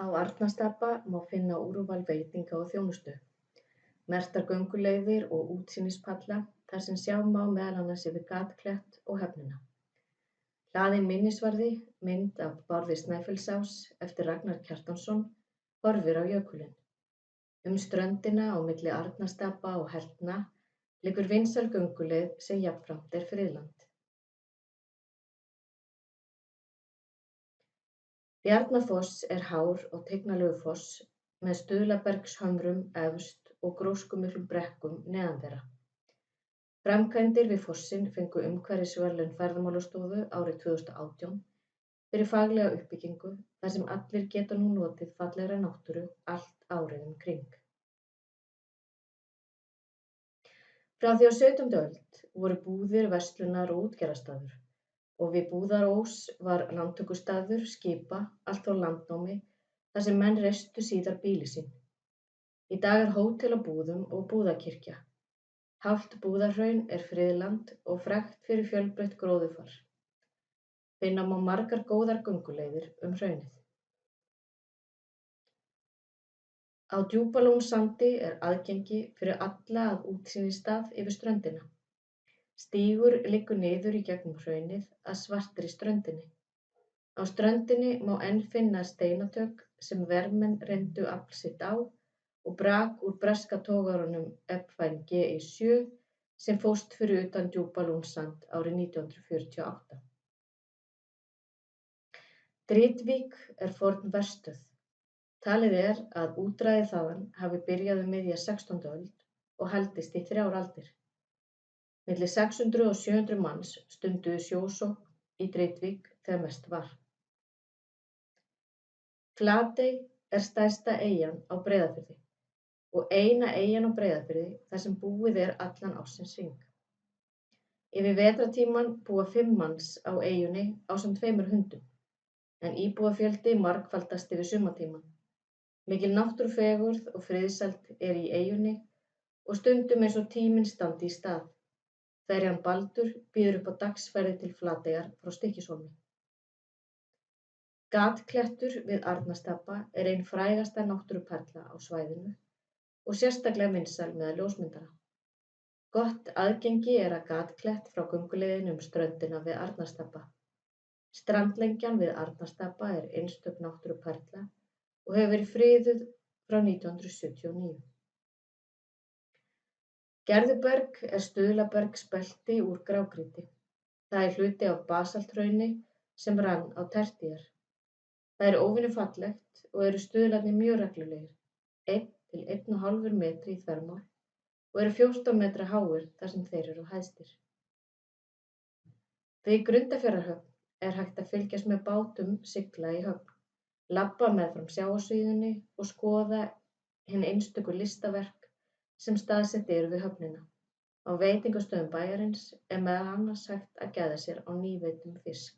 Á Arnarstapa má finna úrval veitinga og þjónustu, merktar gönguleiðir og útsýnispalla þar sem sjá má meðal annars yfir Gatklett og höfnina. Hlaðinn minnisvarði, mynd af Bárði Snæfellsás eftir Ragnar Kjartansson, horfir á jökulinn. Ströndina á milli Arnarstapa og Heltna liggur vinsæl gönguleið sem jafnframt friðland. Bjarnafoss hár og tignarlegur foss með stuðlabergshömrum efst og gróskumiklum brekkum neðan þeirra. Framkvæmdir við fossinn fengu umhverfisverðlaun Ferðamálastofu árið 2018 fyrir faglega uppbyggingu þar sem allir geta nú notið fallegrar náttúru allt árið kring. Frá því á 17. öld voru búðir, verslunar og útgerðarstaður og við Búðarós var landtökustaður skipa allt frá landnámi þar sem menn reistu síðar býli sín. Í dag hótel á Búðum og Búðakirkja. Hált Búðahraun friðland og frægt fyrir fjölbreytt gróðurfar. Finna má margar góðar gönguleiðir hraunið. Á Djúpalónssandi aðgengi fyrir alla að útsýnisstað yfir ströndina. Stígur liggur niður í gegnum hraunið að svartri ströndinni. Á ströndinni má enn finna steinatök sem vermenn reyndu afl sitt á og brak úr breska togaranum Ebbfine GI-7 sem fórst fyrir utan Djúpalónssand árið 1948. Dritvík forn verstöð. Talið að útræði þaðan hafi byrjað miðja 16. öld og haldist í 3 aldir. Milli 600 og 700 manns stunduðu sjósókn í Dritvík þegar mest var. Flatey stærsta eyjan á Breiðafirði og eina eyjan á Breiðafirði þar sem búið allan ársins hring. Yfir vetrartímann búa 5 manns á eyjunni ásamt 2 hundum, en íbúafjöldi margfaldast yfir sumartímann. Mikil náttúrufegurð og friðsæld í eyjunni og stundum eins og tíminn standi í stað. Ferjan Baldur býður upp á dagsferðir til Flateyjar frá Stykkishólmi. Gatklettur við Arnarstapa ein frægasta náttúruperla á svæðinu og sérstaklega vinsæl meðal ljósmyndara. Gott aðgengi að Gatklett frá gönguleiðinni ströndina við Arnarstapa. Strandlengjan við Arnarstapa einstök náttúruperla og hefur verið friðuð frá 1979. Gerðuberg stuðlabergsbelti úr grágrýti. Það hluti af basalthrauni sem rann á tertíer. Það óvenju fallegt og stuðlarnir mjög reglulegir, 1 til 1,5 metri í þvermál og 14 metra háir þar sem þeir hæstir. Við Grundarfjarðarhöfn hægt að fylgjast með bátum sigla í höfn, labba meðfram sjávarsíðunni og skoða hin einstöku listaverk sem staðsett við höfnina. Á veitingastöðum bæjarins meðal annars hægt að gæða sér á nýveiddum fisk.